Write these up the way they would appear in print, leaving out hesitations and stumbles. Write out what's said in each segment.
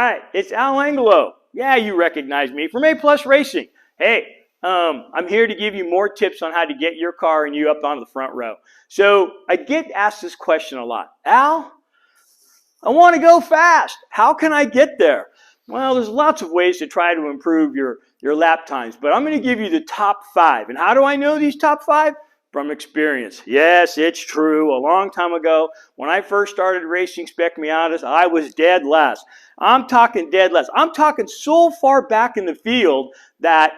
right, it's Al Angelo. Yeah, you recognize me from A Plus Racing. Hey, I'm here to give you more tips on how to get your car and you up onto the front row. So I get asked this question a lot. Al, I want to go fast. How can I get there? Well, there's lots of ways to try to improve your lap times, but I'm going to give you the top 5. And how do I know these top 5? From experience. Yes, it's true. A long time ago, when I first started racing Spec Miatas, I was dead last. I'm talking dead last. I'm talking so far back in the field that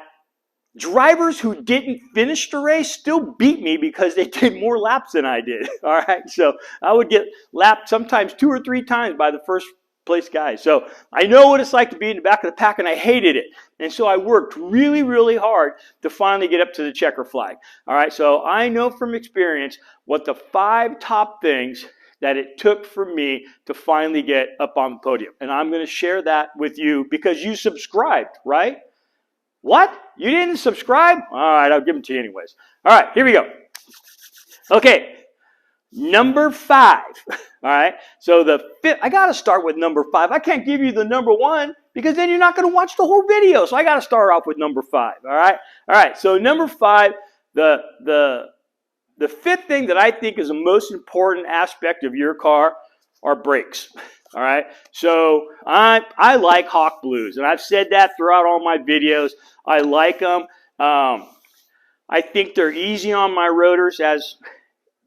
drivers who didn't finish the race still beat me because they did more laps than I did. All right, so I would get lapped sometimes 2 or 3 times by the first place guys. So I know what it's like to be in the back of the pack, and I hated it. And so I worked really, really hard to finally get up to the checker flag. All right, so I know from experience what the 5 top things that it took for me to finally get up on the podium. And I'm going to share that with you because you subscribed, right? What? You didn't subscribe? All right, I'll give them to you anyways. All right, here we go. Okay, number 5. All right, so the 5th, I got to start with number 5. I can't give you the number 1 because then you're not going to watch the whole video. So I got to start off with number 5. All right. So number 5, the 5th thing that I think is the most important aspect of your car are brakes. All right, so I like Hawk Blues, and I've said that throughout all my videos. I like them. I think they're easy on my rotors as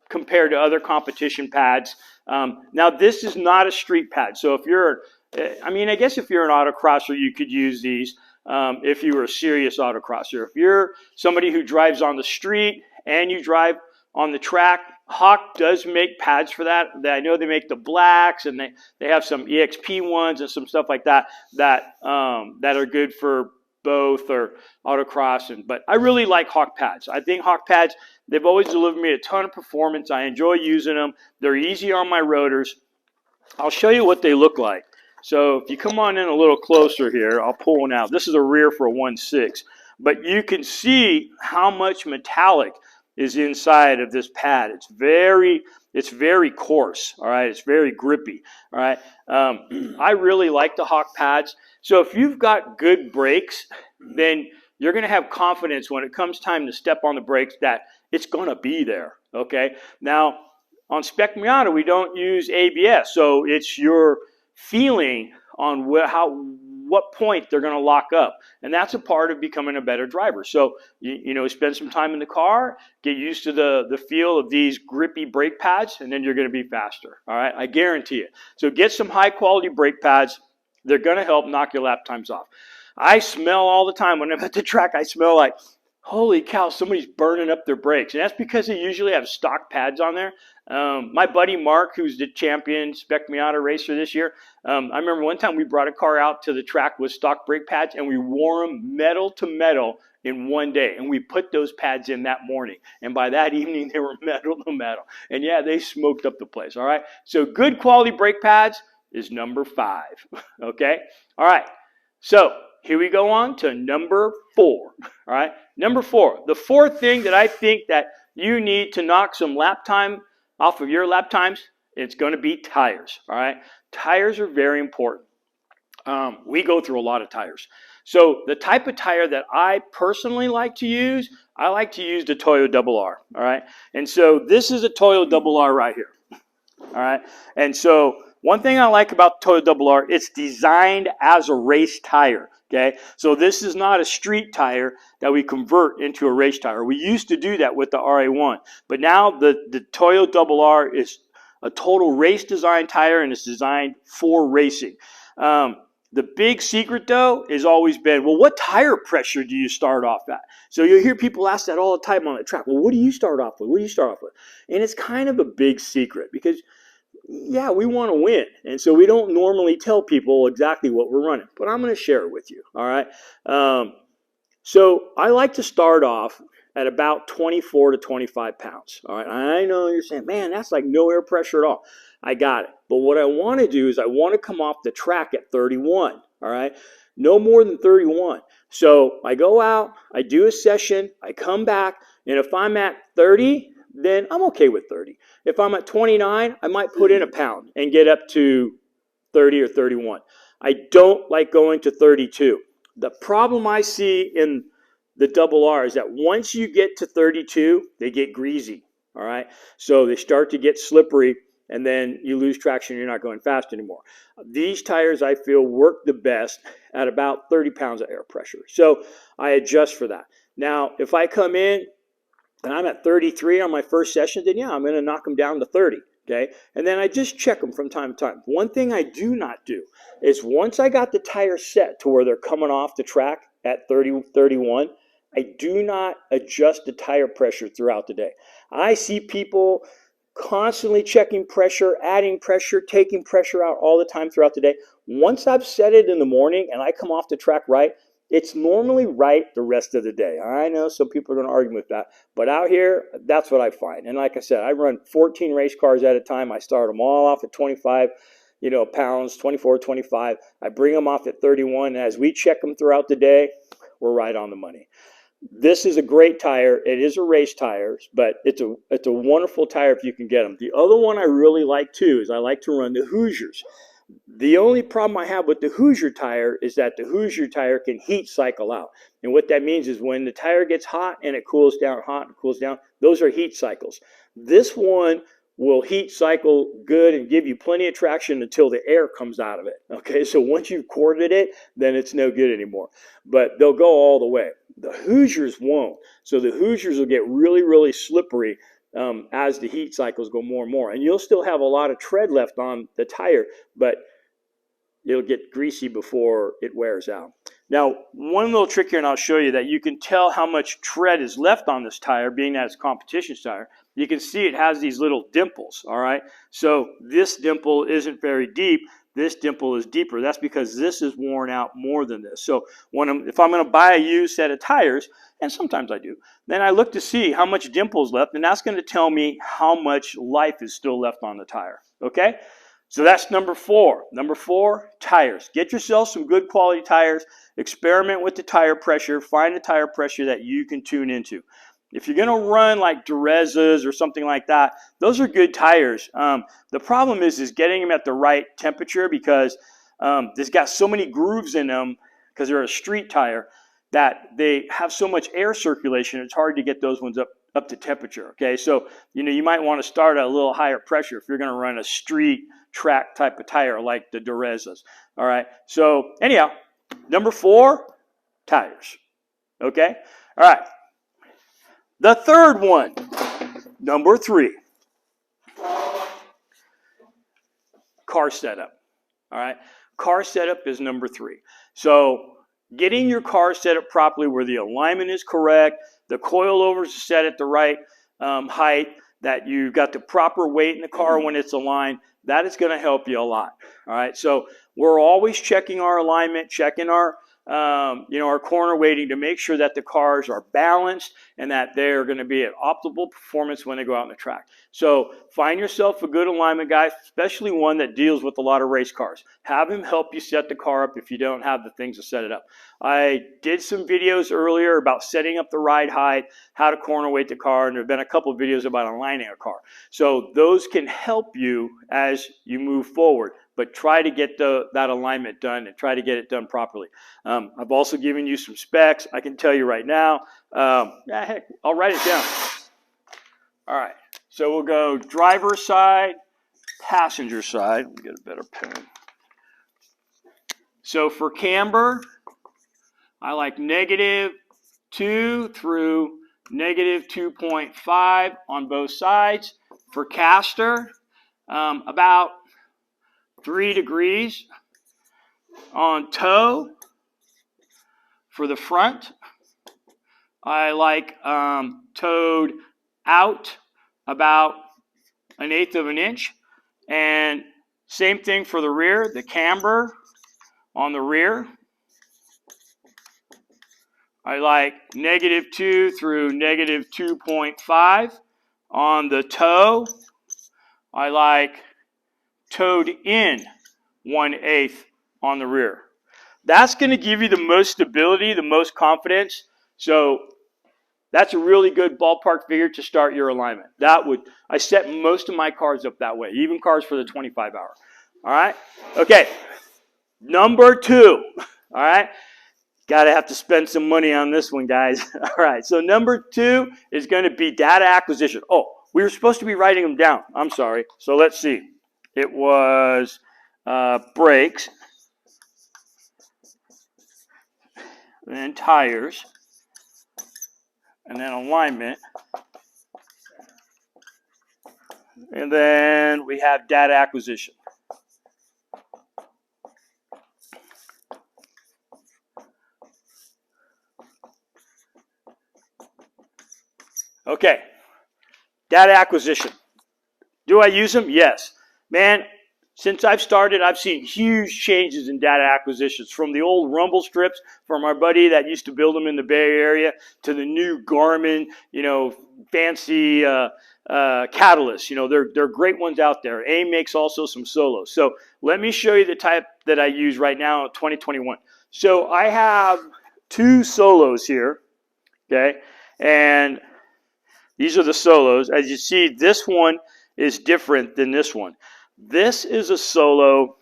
compared to other competition pads. Now, this is not a street pad, so if you're, I guess if you're an autocrosser, you could use these if you were a serious autocrosser. If you're somebody who drives on the street and you drive on the track, Hawk does make pads for that. I know they make the blacks, and they have some EXP ones and some stuff like that that are good for both or autocross. But I really like Hawk pads. I think Hawk pads, they've always delivered me a ton of performance. I enjoy using them. They're easy on my rotors. I'll show you what they look like. So if you come on in a little closer here, I'll pull one out. This is a rear for a 1.6, but you can see how much metallic is inside of this pad. It's very coarse. All right, it's very grippy. All right, I really like the Hawk pads. So if you've got good brakes, then you're going to have confidence when it comes time to step on the brakes that it's going to be there. Okay. Now on Spec Miata, we don't use ABS, so it's your feeling on what point they're going to lock up. And that's a part of becoming a better driver. So, spend some time in the car, get used to the feel of these grippy brake pads, and then you're going to be faster. All right, I guarantee it. So get some high quality brake pads. They're going to help knock your lap times off. I smell all the time when I'm at the track. I smell like, holy cow, somebody's burning up their brakes. And that's because they usually have stock pads on there. My buddy Mark, who's the champion Spec Miata racer this year, I remember one time we brought a car out to the track with stock brake pads, and we wore them metal to metal in one day. And we put those pads in that morning. And by that evening, they were metal to metal. And yeah, they smoked up the place, all right? So good quality brake pads is number 5, okay? All right, so here we go on to number 4, all right? Number 4, the 4th thing that I think that you need to knock some lap time off of your lap times, it's going to be tires, all right? Tires are very important. We go through a lot of tires. So the type of tire that I personally like to use, I like to use the Toyo RR, all right? And so this is a Toyo RR right here, all right? And so one thing I like about the Toyo RR, it's designed as a race tire. Okay, so this is not a street tire that we convert into a race tire. We used to do that with the RA1, but now the Toyo RR is a total race design tire, and it's designed for racing. The big secret, though, has always been, well, what tire pressure do you start off at? So you'll hear people ask that all the time on the track. Well, what do you start off with? What do you start off with? And it's kind of a big secret because, yeah, we want to win. And so we don't normally tell people exactly what we're running, but I'm going to share it with you. All right. So I like to start off at about 24 to 25 pounds. All right. I know you're saying, man, that's like no air pressure at all. I got it. But what I want to do is I want to come off the track at 31. All right. No more than 31. So I go out, I do a session, I come back, and if I'm at 30, then I'm okay with 30. If I'm at 29, I might put in a pound and get up to 30 or 31. I don't like going to 32. The problem I see in the double R is that once you get to 32, they get greasy. All right. So they start to get slippery, and then you lose traction. You're not going fast anymore. These tires, I feel, work the best at about 30 pounds of air pressure. So I adjust for that. Now, if I come in and I'm at 33 on my first session, then yeah, I'm going to knock them down to 30. Okay. And then I just check them from time to time. One thing I do not do is once I got the tire set to where they're coming off the track at 30, 31, I do not adjust the tire pressure throughout the day. I see people constantly checking pressure, adding pressure, taking pressure out all the time throughout the day. Once I've set it in the morning and I come off the track right, it's normally right the rest of the day. I know some people are going to argue with that, but out here, that's what I find. And like I said, I run 14 race cars at a time. I start them all off at 25 pounds, 24, 25. I bring them off at 31. And as we check them throughout the day, we're right on the money. This is a great tire. It is a race tire, but it's a wonderful tire if you can get them. The other one I really like too is I like to run the Hoosiers. The only problem I have with the Hoosier tire is that the Hoosier tire can heat cycle out. And what that means is when the tire gets hot and it cools down, hot and cools down, those are heat cycles. This one will heat cycle good and give you plenty of traction until the air comes out of it. Okay, so once you've corded it, then it's no good anymore. But they'll go all the way. The Hoosiers won't. So the Hoosiers will get really, really slippery as the heat cycles go more and more. And you'll still have a lot of tread left on the tire, but it'll get greasy before it wears out. Now, one little trick here, and I'll show you that you can tell how much tread is left on this tire, being that it's a competition tire. You can see it has these little dimples, all right? So this dimple isn't very deep. This dimple is deeper. That's because this is worn out more than this. So if I'm going to buy a used set of tires, and sometimes I do, then I look to see how much dimple is left, and that's going to tell me how much life is still left on the tire, okay? So that's number 4. Number 4, tires. Get yourself some good quality tires. Experiment with the tire pressure. Find a tire pressure that you can tune into. If you're going to run like Durezas or something like that, those are good tires. The problem is getting them at the right temperature because they've got so many grooves in them because they're a street tire that they have so much air circulation. It's hard to get those ones up to temperature. Okay, so you might want to start at a little higher pressure if you're going to run a street track type of tire like the Durezas. All right. So anyhow, number 4, tires. Okay. All right. The third one, number 3, car setup. All right. Car setup is number 3. So getting your car set up properly where the alignment is correct, the coilovers are set at the right height, that you've got the proper weight in the car when it's aligned, that is going to help you a lot. All right. So we're always checking our alignment, checking our our corner weighting to make sure that the cars are balanced and that they're going to be at optimal performance when they go out on the track. So find yourself a good alignment guy, especially one that deals with a lot of race cars. Have him help you set the car up if you don't have the things to set it up. I did some videos earlier about setting up the ride height, how to corner weight the car, and there have been a couple of videos about aligning a car. So those can help you as you move forward. But try to get that alignment done and try to get it done properly. I've also given you some specs. I can tell you right now. Heck, I'll write it down. All right. So we'll go driver side, passenger side. Let me get a better pen. So for camber, I like -2 through -2.5 on both sides. For caster, about 3 degrees on toe. For the front, I like towed out about 1/8 of an inch. And same thing for the rear, the camber on the rear. I like -2 through -2.5 on the toe. I like towed in 1/8 on the rear. That's going to give you the most stability, the most confidence. So that's a really good ballpark figure to start your alignment. I set most of my cars up that way, even cars for the 25 hour. All right. Okay. Number 2, all right? Gotta have to spend some money on this one, guys. All right, so number 2 is going to be data acquisition. Oh, we were supposed to be writing them down. I'm sorry. So let's see. It was brakes, and then tires, and then alignment, and then we have data acquisition. Okay, data acquisition. Do I use them? Yes. Man, since I've started, I've seen huge changes in data acquisitions, from the old rumble strips from our buddy that used to build them in the Bay Area to the new Garmin, fancy catalysts. They're great ones out there. AIM makes also some solos. So let me show you the type that I use right now in 2021. So I have 2 solos here, okay, and these are the solos. As you see, this one is different than this one. This is a solo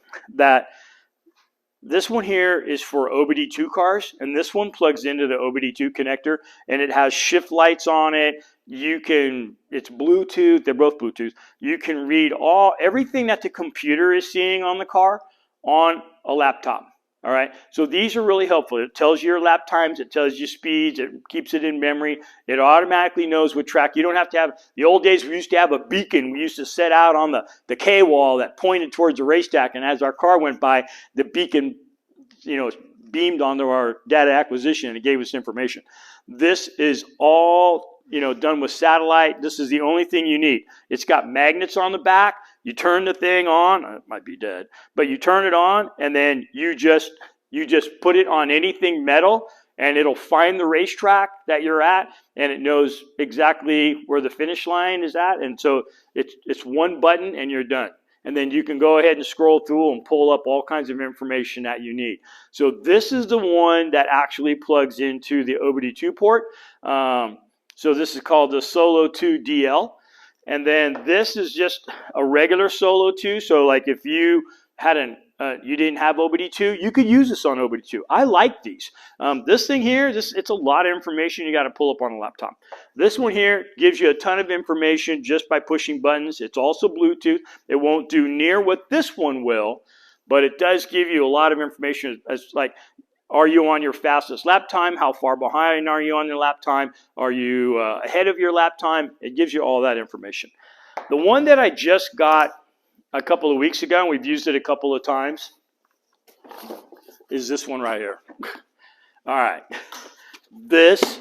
this one here is for OBD2 cars, and this one plugs into the OBD2 connector, and it has shift lights on it. It's Bluetooth, they're both Bluetooth. You can read everything that the computer is seeing on the car on a laptop. All right, so these are really helpful. It tells you your lap times, it tells you speeds, it keeps it in memory. It automatically knows what track. You don't have to have, the old days we used to have a beacon. We used to set out on the K-wall that pointed towards the racetrack, and as our car went by, the beacon, beamed onto our data acquisition, and it gave us information. This is all done with satellite. This is the only thing you need. It's got magnets on the back. You turn the thing on, it might be dead, but you turn it on, and then you just put it on anything metal, and it'll find the racetrack that you're at, and it knows exactly where the finish line is at. And so it's one button and you're done. And then you can go ahead and scroll through and pull up all kinds of information that you need. So this is the one that actually plugs into the OBD2 port. So this is called the Solo 2 DL. And then this is just a regular Solo 2. So like if you had you didn't have OBD2, you could use this on OBD2. I like these. This thing here, it's a lot of information you got to pull up on a laptop. This one here gives you a ton of information just by pushing buttons. It's also Bluetooth. It won't do near what this one will, but it does give you a lot of information. As like, are you on your fastest lap time? How far behind are you on your lap time? Are you ahead of your lap time? It gives you all that information. The one that I just got a couple of weeks ago, and we've used it a couple of times, is this one right here. All right. This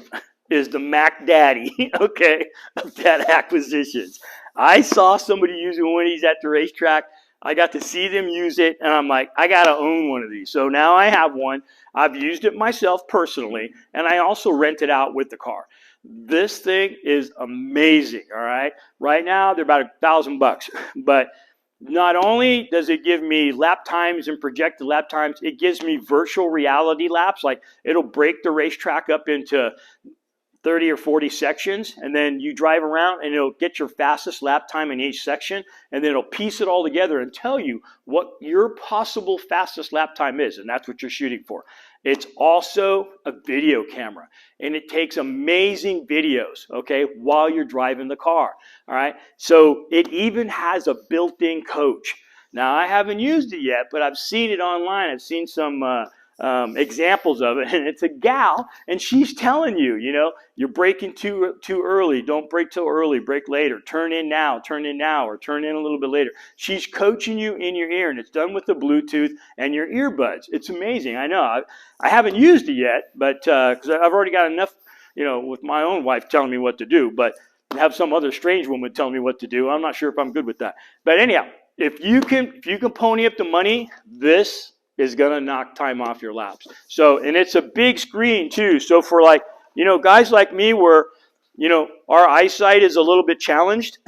is the Mac Daddy, okay, of data acquisitions. I saw somebody using one of these at the racetrack. I got to see them use it, and I'm like, I got to own one of these. So now I have one. I've used it myself personally, and I also rent it out with the car. This thing is amazing, all right? Right now, they're about $1,000, but not only does it give me lap times and projected lap times, it gives me virtual reality laps. Like, it'll break the racetrack up into 30 or 40 sections, and then you drive around and it'll get your fastest lap time in each section, and then it'll piece it all together and tell you what your possible fastest lap time is, and that's what you're shooting for. It's also a video camera, and it takes amazing videos, okay, while you're driving the car, all right? So it even has a built-in coach. Now, I haven't used it yet, but I've seen it online. I've seen some examples of it, and it's a gal, and she's telling you, you're braking too early. Don't brake till early, brake later. Turn in now, or turn in a little bit later. She's coaching you in your ear, and it's done with the Bluetooth and your earbuds. It's amazing. I know. I haven't used it yet, but because I've already got enough, with my own wife telling me what to do, but to have some other strange woman telling me what to do, I'm not sure if I'm good with that. But anyhow, if you can pony up the money, this is going to knock time off your laps. So, and it's a big screen too. So for guys like me where, our eyesight is a little bit challenged,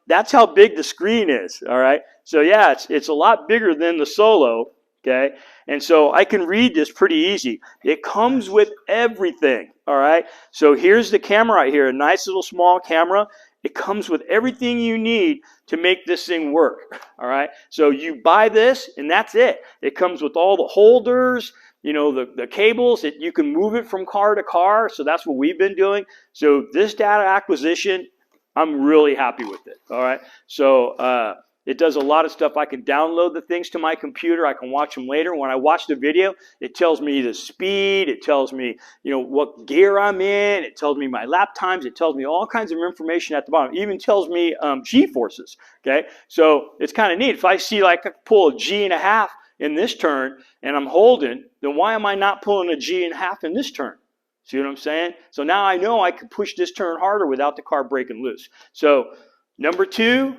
that's how big the screen is. All right. So yeah, it's a lot bigger than the Solo. Okay. And so I can read this pretty easy. It comes with everything. All right. So here's the camera right here, a nice little small camera. It comes with everything you need to make this thing work, all right? So you buy this, and that's it. It comes with all the holders, you know, the cables. You can move it from car to car, so that's what we've been doing. So this data acquisition, I'm really happy with it, all right? So it does a lot of stuff. I can download the things to my computer. I can watch them later. When I watch the video, it tells me the speed. It tells me, you know, what gear I'm in. It tells me my lap times. It tells me all kinds of information at the bottom. It even tells me G-forces, okay? So it's kind of neat. If I see like I pull a G1/2 in this turn and I'm holding, then why am I not pulling a G1/2 in this turn? See what I'm saying? So now I know I can push this turn harder without the car breaking loose. So number 2,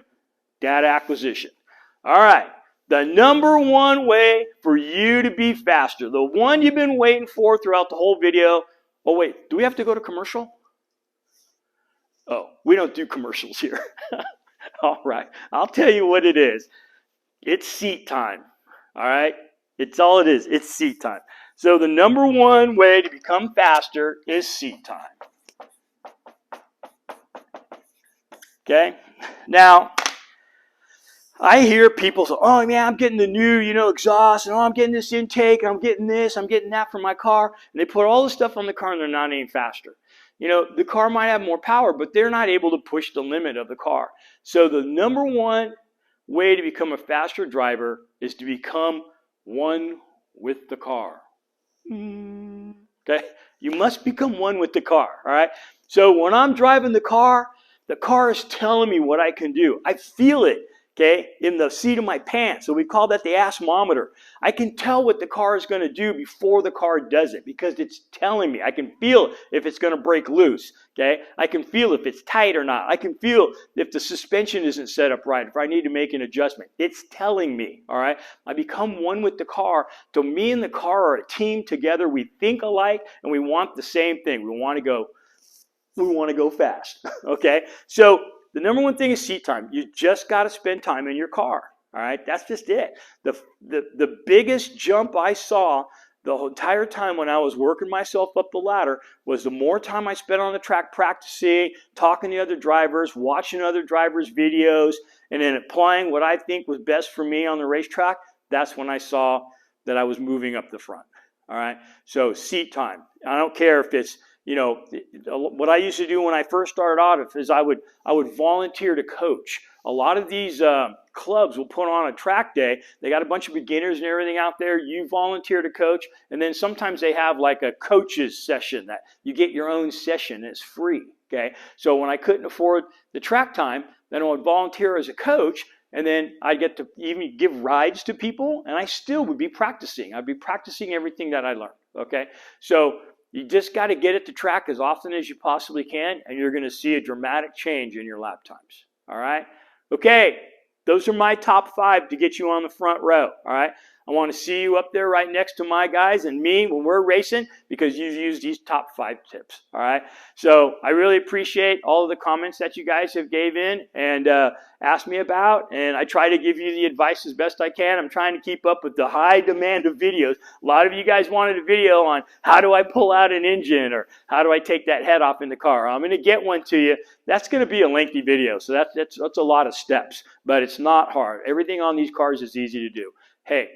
data acquisition. All right, the number 1 way for you to be faster, the one you've been waiting for throughout the whole video. Oh wait, do we have to go to commercial? Oh, we don't do commercials here. All right, I'll tell you what it is. It's seat time. All right, it's all it is. It's seat time. So the number 1 way to become faster is seat time. Okay, now I hear people say, oh man, I'm getting the new, you know, exhaust, and oh, I'm getting this intake, and I'm getting this, I'm getting that for my car. And they put all this stuff on the car and they're not any faster. You know, the car might have more power, but they're not able to push the limit of the car. So the number 1 way to become a faster driver is to become one with the car. Okay? You must become one with the car, all right? So when I'm driving the car is telling me what I can do. I feel it. Okay, in the seat of my pants. So we call that the anemometer. I can tell what the car is going to do before the car does it because it's telling me. I can feel if it's going to break loose. Okay, I can feel if it's tight or not. I can feel if the suspension isn't set up right, if I need to make an adjustment. It's telling me, all right? I become one with the car. So me and the car are a team together. We think alike and we want the same thing. We want to go fast, okay? So the number 1 thing is seat time. You just got to spend time in your car, all right? That's just it. The biggest jump I saw the entire time when I was working myself up the ladder was the more time I spent on the track practicing, talking to other drivers, watching other drivers' videos, and then applying what I think was best for me on the racetrack, that's when I saw that I was moving up the front, all right? So seat time. I don't care if it's, you know, what I used to do when I first started out is I would volunteer to coach. A lot of these clubs will put on a track day. They got a bunch of beginners and everything out there. You volunteer to coach, and then sometimes they have like a coach's session that you get your own session. And it's free. Okay, so when I couldn't afford the track time, then I would volunteer as a coach, and then I'd get to even give rides to people, and I still would be practicing. I'd be practicing everything that I learned. Okay, so you just got to get at the track as often as you possibly can, and you're going to see a dramatic change in your lap times. All right? Okay, those are my top 5 to get you on the front row. All right? I want to see you up there right next to my guys and me when we're racing because you've used these top 5 tips. All right? So I really appreciate all of the comments that you guys have gave in and asked me about, and I try to give you the advice as best I can. I'm trying to keep up with the high demand of videos. A lot of you guys wanted a video on how do I pull out an engine or how do I take that head off in the car. I'm going to get one to you. That's going to be a lengthy video, so that's a lot of steps, but it's not hard. Everything on these cars is easy to do. Hey,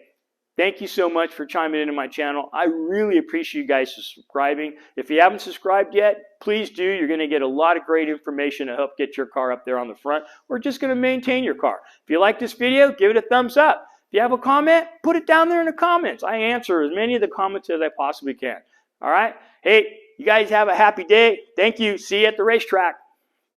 thank you so much for chiming into my channel. I really appreciate you guys subscribing. If you haven't subscribed yet, please do. You're going to get a lot of great information to help get your car up there on the front. We're just going to maintain your car. If you like this video, give it a thumbs up. If you have a comment, put it down there in the comments. I answer as many of the comments as I possibly can. All right? Hey, you guys have a happy day. Thank you. See you at the racetrack.